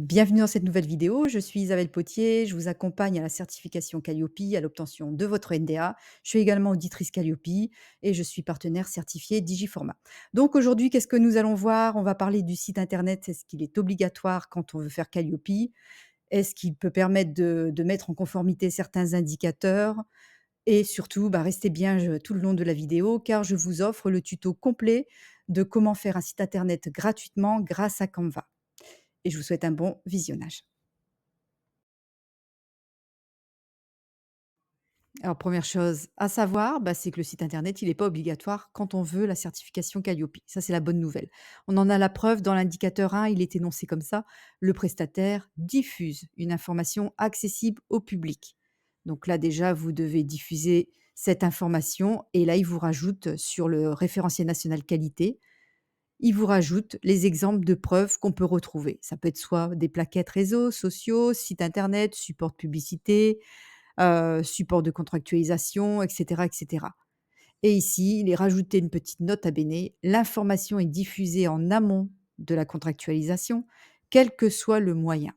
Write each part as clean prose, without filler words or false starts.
Bienvenue dans cette nouvelle vidéo. Je suis Isabelle Potier. Je vous accompagne à la certification Calliope, à l'obtention de votre NDA. Je suis également auditrice Calliope et je suis partenaire certifié Digiformat. Donc aujourd'hui, qu'est-ce que nous allons voir? On va parler du site internet. Est-ce qu'il est obligatoire quand on veut faire Calliope? Est-ce qu'il peut permettre de mettre en conformité certains indicateurs? Et surtout, restez bien tout le long de la vidéo car je vous offre le tuto complet de comment faire un site internet gratuitement grâce à Canva. Et je vous souhaite un bon visionnage. Alors, première chose à savoir, c'est que le site internet, il n'est pas obligatoire quand on veut la certification Calliope. Ça, c'est la bonne nouvelle. On en a la preuve dans l'indicateur 1, il est énoncé comme ça: le prestataire diffuse une information accessible au public. Donc là, déjà, vous devez diffuser cette information et là, il vous rajoute sur le référentiel national qualité, il vous rajoute les exemples de preuves qu'on peut retrouver. Ça peut être soit des plaquettes réseaux sociaux, sites internet, support de publicité, support de contractualisation, et cetera et ici, il est rajouté une petite note à bene: l'information est diffusée en amont de la contractualisation, quel que soit le moyen,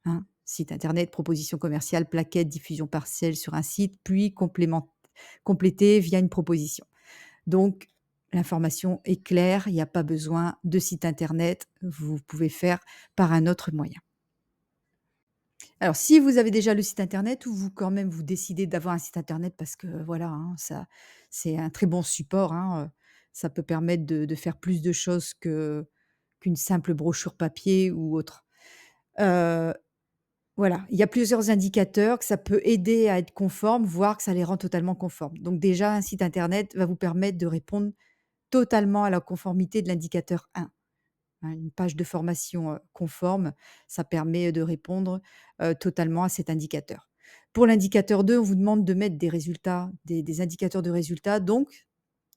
hein. Site internet, proposition commerciale, plaquette, diffusion partielle sur un site, puis complétée via une proposition. Donc l'information est claire, il n'y a pas besoin de site internet, vous pouvez faire par un autre moyen. Alors, si vous avez déjà le site internet ou vous quand même vous décidez d'avoir un site internet parce que voilà, hein, ça c'est un très bon support, hein, ça peut permettre de faire plus de choses qu'une simple brochure papier ou autre. Heu, voilà, il y a plusieurs indicateurs que ça peut aider à être conforme, voire que ça les rend totalement conformes. Donc déjà, un site internet va vous permettre de répondre totalement à la conformité de l'indicateur 1. Hein, une page de formation, conforme, ça permet de répondre, totalement à cet indicateur. Pour l'indicateur 2, on vous demande de mettre des résultats, des indicateurs de résultats, donc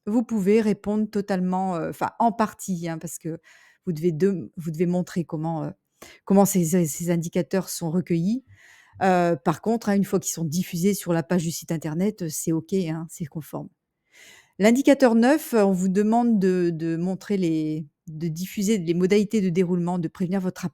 vous pouvez répondre totalement, enfin en partie, hein, parce que vous devez montrer comment ces indicateurs sont recueillis. Par contre, hein, une fois qu'ils sont diffusés sur la page du site internet, c'est OK, hein, c'est conforme. L'indicateur 9, on vous demande de montrer de diffuser les modalités de déroulement, de prévenir votre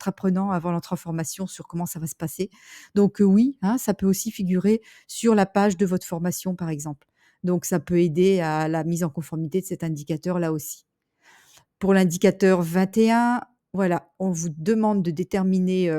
apprenant avant l'entrée en formation sur comment ça va se passer. Donc, oui, hein, ça peut aussi figurer sur la page de votre formation, par exemple. Donc ça peut aider à la mise en conformité de cet indicateur là aussi. Pour l'indicateur 21, voilà, on vous demande de déterminer,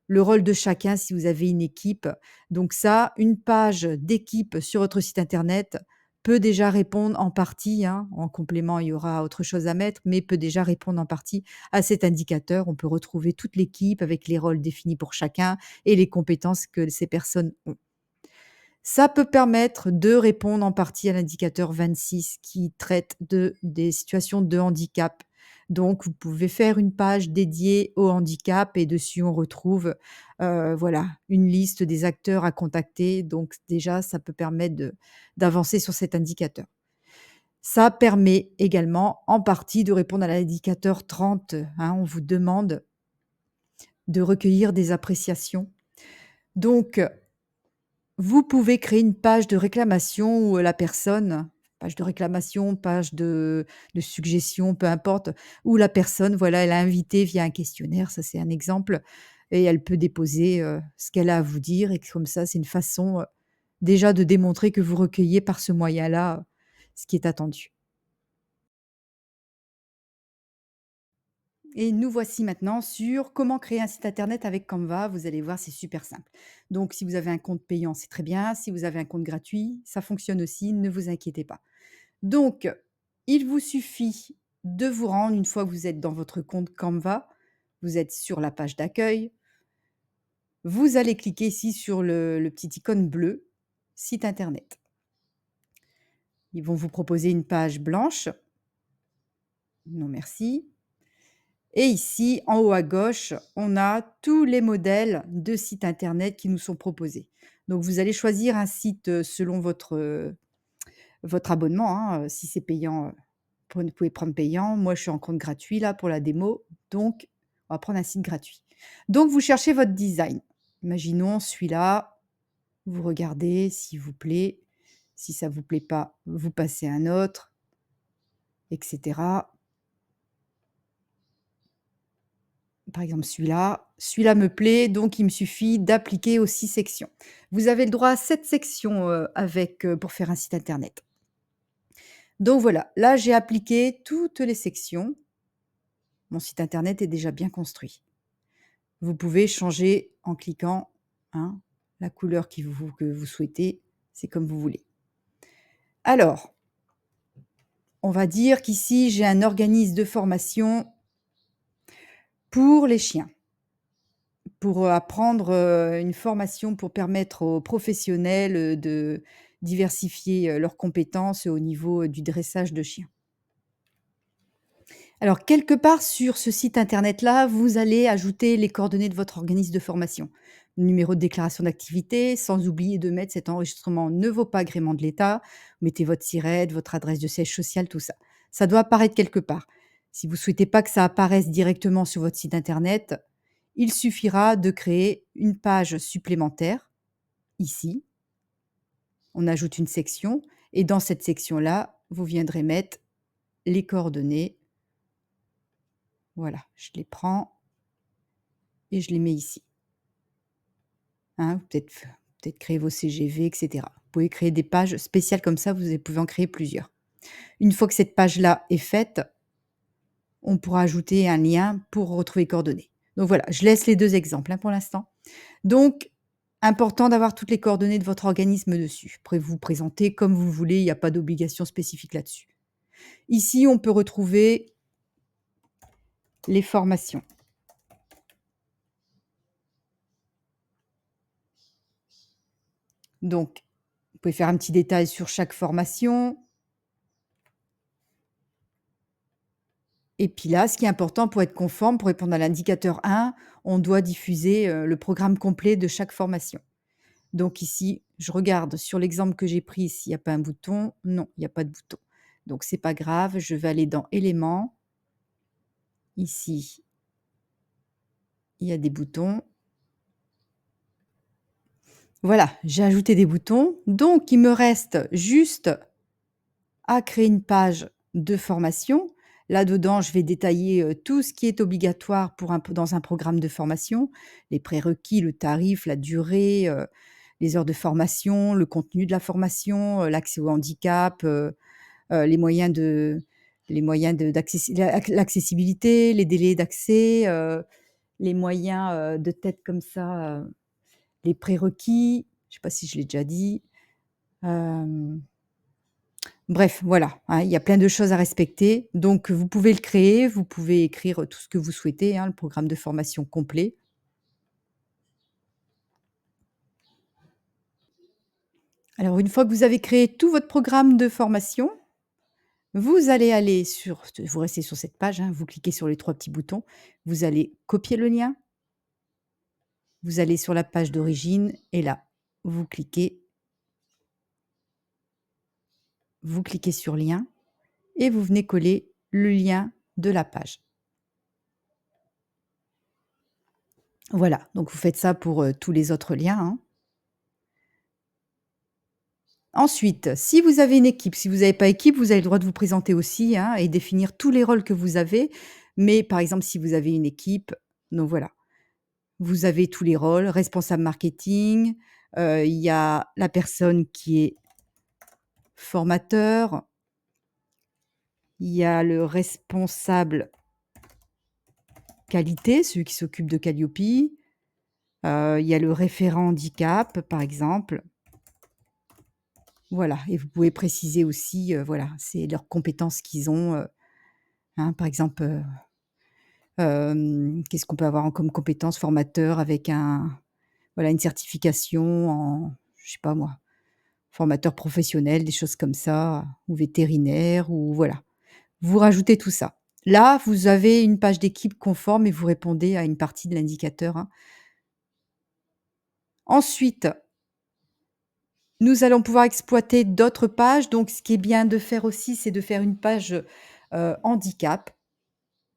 le rôle de chacun si vous avez une équipe. Donc ça, une page d'équipe sur votre site internet peut déjà répondre en partie, hein. En complément, il y aura autre chose à mettre, mais peut déjà répondre en partie à cet indicateur. On peut retrouver toute l'équipe avec les rôles définis pour chacun et les compétences que ces personnes ont. Ça peut permettre de répondre en partie à l'indicateur 26 qui traite des situations de handicap. Donc vous pouvez faire une page dédiée au handicap et dessus on retrouve, voilà, une liste des acteurs à contacter. Donc déjà, ça peut permettre d'avancer sur cet indicateur. Ça permet également en partie de répondre à l'indicateur 30, hein. On vous demande de recueillir des appréciations. Donc vous pouvez créer une page de réclamation où, la personne page de réclamation, page de suggestion, peu importe, où la personne, voilà, elle est invitée via un questionnaire, ça c'est un exemple et elle peut déposer, ce qu'elle a à vous dire et comme ça, c'est une façon, déjà de démontrer que vous recueillez par ce moyen-là, ce qui est attendu. Et nous voici maintenant sur comment créer un site internet avec Canva. Vous allez voir, c'est super simple. Donc, si vous avez un compte payant, c'est très bien. Si vous avez un compte gratuit, ça fonctionne aussi, ne vous inquiétez pas. Donc, il vous suffit de vous rendre une fois que vous êtes dans votre compte Canva, vous êtes sur la page d'accueil, vous allez cliquer ici sur le petit icône bleu, site internet. Ils vont vous proposer une page blanche. Non merci. Et ici, en haut à gauche, on a tous les modèles de sites internet qui nous sont proposés. Donc vous allez choisir un site, selon votre abonnement, hein, si c'est payant, vous pouvez prendre payant. Moi, je suis en compte gratuit là pour la démo, donc on va prendre un site gratuit. Donc vous cherchez votre design. Imaginons celui-là, vous regardez s'il vous plaît. Si ça vous plaît pas, vous passez à un autre et cetera. Par exemple celui-là me plaît, donc il me suffit d'appliquer aux 6 sections. Vous avez le droit à 7 sections, pour faire un site internet. Donc voilà, là j'ai appliqué toutes les sections. Mon site internet est déjà bien construit. Vous pouvez changer en cliquant, hein, la couleur que vous souhaitez, c'est comme vous voulez. Alors, on va dire qu'ici j'ai un organisme de formation pour les chiens. Pour, apprendre, une formation pour permettre aux professionnels, de diversifier, leurs compétences au niveau, du dressage de chiens. Alors quelque part sur ce site internet-là, vous allez ajouter les coordonnées de votre organisme de formation. Numéro de déclaration d'activité, sans oublier de mettre cet enregistrement ne vaut pas agrément de l'État. Mettez votre SIRET, votre adresse de siège social, tout ça. Ça doit apparaître quelque part. Si vous souhaitez pas que ça apparaisse directement sur votre site internet, il suffira de créer une page supplémentaire, ici. On ajoute une section et dans cette section-là, vous viendrez mettre les coordonnées. Voilà, je les prends et je les mets ici. Hein, peut-être créer vos CGV, et cetera. Vous pouvez créer des pages spéciales comme ça, vous pouvez en créer plusieurs. Une fois que cette page-là est faite, on pourra ajouter un lien pour retrouver les coordonnées. Donc voilà, je laisse les 2 exemples, hein, pour l'instant. Donc, important d'avoir toutes les coordonnées de votre organisme dessus. Après, vous vous présentez comme vous voulez, il n'y a pas d'obligation spécifique là-dessus. Ici, on peut retrouver les formations. Donc, vous pouvez faire un petit détail sur chaque formation. Et puis là, ce qui est important pour être conforme, pour répondre à l'indicateur 1, on doit diffuser, le programme complet de chaque formation. Donc ici, je regarde sur l'exemple que j'ai pris s'il n'y a pas un bouton. Non, il n'y a pas de bouton. Donc c'est pas grave, je vais aller dans éléments. Ici, il y a des boutons. Voilà, j'ai ajouté des boutons. Donc il me reste juste à créer une page de formation. Là-dedans, je vais détailler, tout ce qui est obligatoire pour dans un programme de formation, les prérequis, le tarif, la durée, les heures de formation, le contenu de la formation, l'accès au handicap, les moyens l'accessibilité, les délais d'accès, les moyens, de tête comme ça, les prérequis. Je ne sais pas si je l'ai déjà dit. Hem Bref, voilà, hein, il y a plein de choses à respecter. Donc, vous pouvez le créer, vous pouvez écrire tout ce que vous souhaitez, hein, le programme de formation complet. Alors, une fois que vous avez créé tout votre programme de formation, vous allez aller vous restez sur cette page, hein, vous cliquez sur les 3 petits boutons, vous allez copier le lien, vous allez sur la page d'origine et là, vous cliquez sur lien et vous venez coller le lien de la page. Voilà, donc vous faites ça pour, tous les autres liens, hein. Ensuite, si vous avez une équipe, si vous n'avez pas équipe, vous avez le droit de vous présenter aussi, hein, et définir tous les rôles que vous avez. Mais par exemple, si vous avez une équipe, donc voilà, vous avez tous les rôles, responsable marketing, il y a la personne qui est formateur, il y a le responsable qualité, celui qui s'occupe de Calliope, il y a le référent handicap, par exemple. Voilà, et vous pouvez préciser aussi, voilà, c'est leurs compétences qu'ils ont, hein, par exemple, qu'est-ce qu'on peut avoir en comme compétences? Formateur avec une certification en je sais pas moi, formateur professionnel, des choses comme ça, ou vétérinaire ou voilà. Vous rajoutez tout ça. Là, vous avez une page d'équipe conforme et vous répondez à une partie de l'indicateur, hein. Ensuite, nous allons pouvoir exploiter d'autres pages. Donc ce qui est bien de faire aussi, c'est de faire une page, handicap.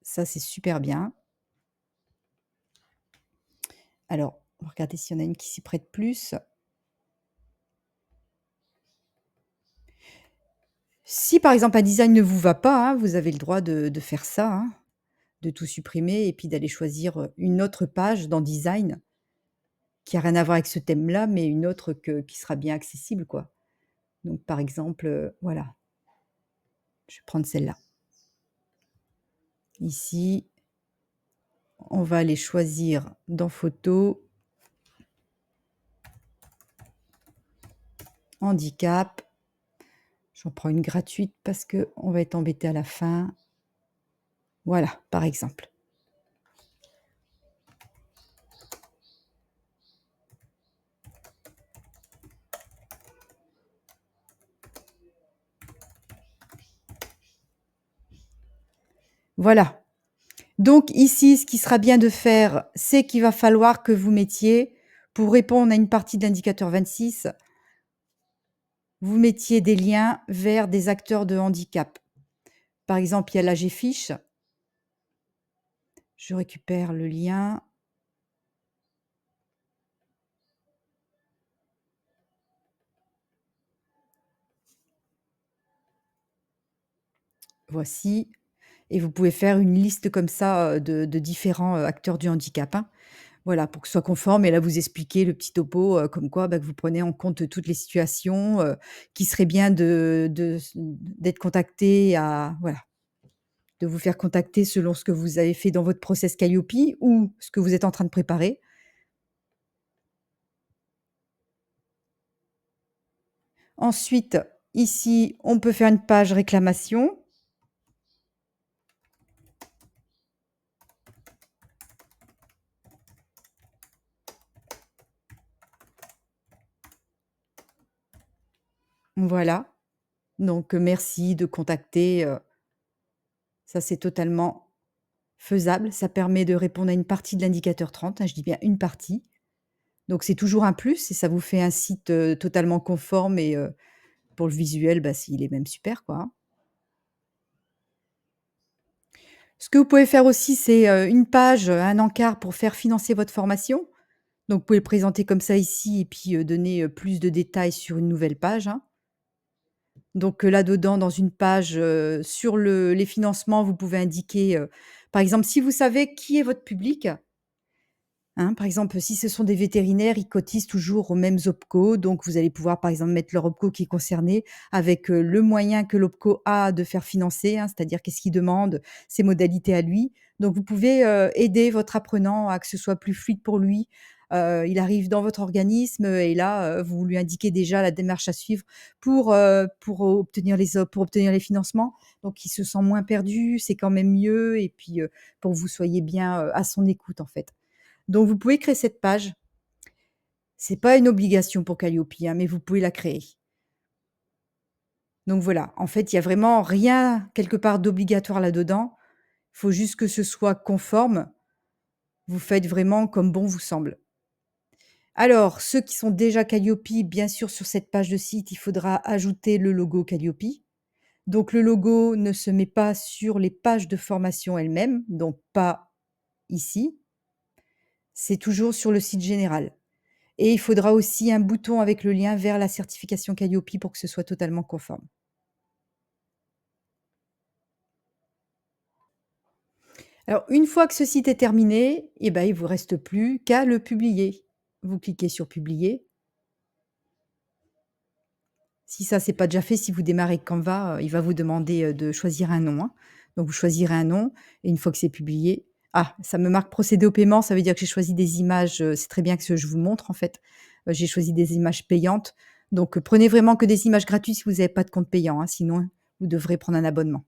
Ça, c'est super bien. Alors, on va regarder s'il y en a une qui s'y prête plus. Si par exemple un design ne vous va pas, hein, vous avez le droit de faire ça, hein, de tout supprimer et puis d'aller choisir, une autre page dans design qui a rien à voir avec ce thème-là, mais une autre qui sera bien accessible, quoi. Donc par exemple, voilà, je vais prendre celle-là. Ici, on va aller choisir dans photos, handicap. J'en prends une gratuite parce qu'on va être embêté à la fin. Voilà, par exemple. Voilà. Donc ici, ce qui sera bien de faire, c'est qu'il va falloir que vous mettiez, pour répondre à une partie de l'indicateur 26, vous mettiez des liens vers des acteurs de handicap. Par exemple, il y a l'AGFISH. Je récupère le lien. Voici. Et vous pouvez faire une liste comme ça, de différents, acteurs du handicap, hein. Voilà, pour que ce soit conforme et là, vous expliquez le petit topo, comme quoi, bah, que vous prenez en compte toutes les situations, qu'il serait bien d'être contacté à voilà, de vous faire contacter selon ce que vous avez fait dans votre process Calliope ou ce que vous êtes en train de préparer. Ensuite, ici, on peut faire une page réclamation. Voilà, donc merci de contacter, ça, c'est totalement faisable. Ça permet de répondre à une partie de l'indicateur 30, hein, je dis bien une partie. Donc c'est toujours un plus et ça vous fait un site, totalement conforme et pour le visuel, bah, il est même super, quoi, hein. Ce que vous pouvez faire aussi, c'est, une page, un encart pour faire financer votre formation. Donc vous pouvez le présenter comme ça ici et puis, donner, plus de détails sur une nouvelle page, hein. Donc, là-dedans, dans une page, sur les financements, vous pouvez indiquer, par exemple, si vous savez qui est votre public, hein, par exemple, si ce sont des vétérinaires, ils cotisent toujours aux mêmes OPCO, donc vous allez pouvoir, par exemple, mettre leur OPCO qui est concerné avec, le moyen que l'OPCO a de faire financer, hein, c'est-à-dire qu'est-ce qu'il demande, ses modalités à lui. Donc vous pouvez, aider votre apprenant à que ce soit plus fluide pour lui. Il arrive dans votre organisme, et là, vous lui indiquez déjà la démarche à suivre pour obtenir les financements. Donc il se sent moins perdu, c'est quand même mieux et puis, pour que vous soyez bien, à son écoute, en fait. Donc vous pouvez créer cette page. C'est pas une obligation pour Calliope, hein, mais vous pouvez la créer. Donc voilà, en fait, il y a vraiment rien quelque part d'obligatoire là-dedans. Il faut juste que ce soit conforme. Vous faites vraiment comme bon vous semble. Alors, ceux qui sont déjà Calliope, bien sûr, sur cette page de site, il faudra ajouter le logo Calliope. Donc le logo ne se met pas sur les pages de formation elles-mêmes, donc pas ici. C'est toujours sur le site général. Et il faudra aussi un bouton avec le lien vers la certification Calliope pour que ce soit totalement conforme. Alors une fois que ce site est terminé, eh ben, il vous reste plus qu'à le publier. Vous cliquez sur publier. Si ça, c'est pas déjà fait, si vous démarrez Canva, il va vous demander, de choisir un nom, hein. Donc vous choisirez un nom et une fois que c'est publié ah, ça me marque procéder au paiement, ça veut dire que j'ai choisi des images, c'est très bien que ce je vous montre en fait. J'ai choisi des images payantes. Donc, prenez vraiment que des images gratuites si vous avez pas de compte payant, hein, sinon vous devrez prendre un abonnement.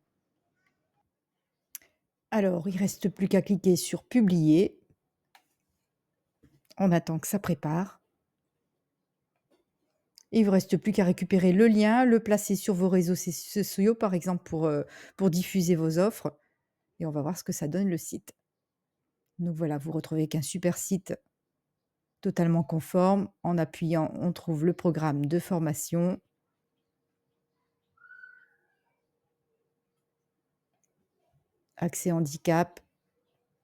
Alors, il reste plus qu'à cliquer sur publier. On attend que ça prépare. Il vous reste plus qu'à récupérer le lien, le placer sur vos réseaux sociaux, par exemple, pour diffuser vos offres et on va voir ce que ça donne le site. Donc voilà, vous retrouvez qu'un super site totalement conforme. En appuyant, on trouve le programme de formation. Accès handicap,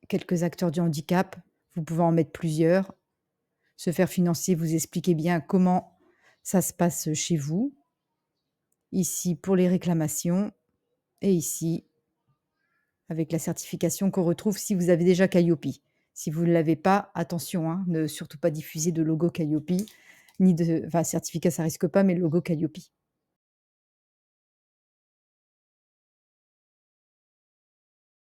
quelques acteurs du handicap. Vous pouvez en mettre plusieurs. Se faire financer, vous expliquez bien comment ça se passe chez vous. Ici, pour les réclamations et ici, avec la certification qu'on retrouve si vous avez déjà Calliope. Si vous ne l'avez pas, attention, hein, ne surtout pas diffuser de logo Calliope, ni de enfin certificat ça risque pas, mais le logo Calliope.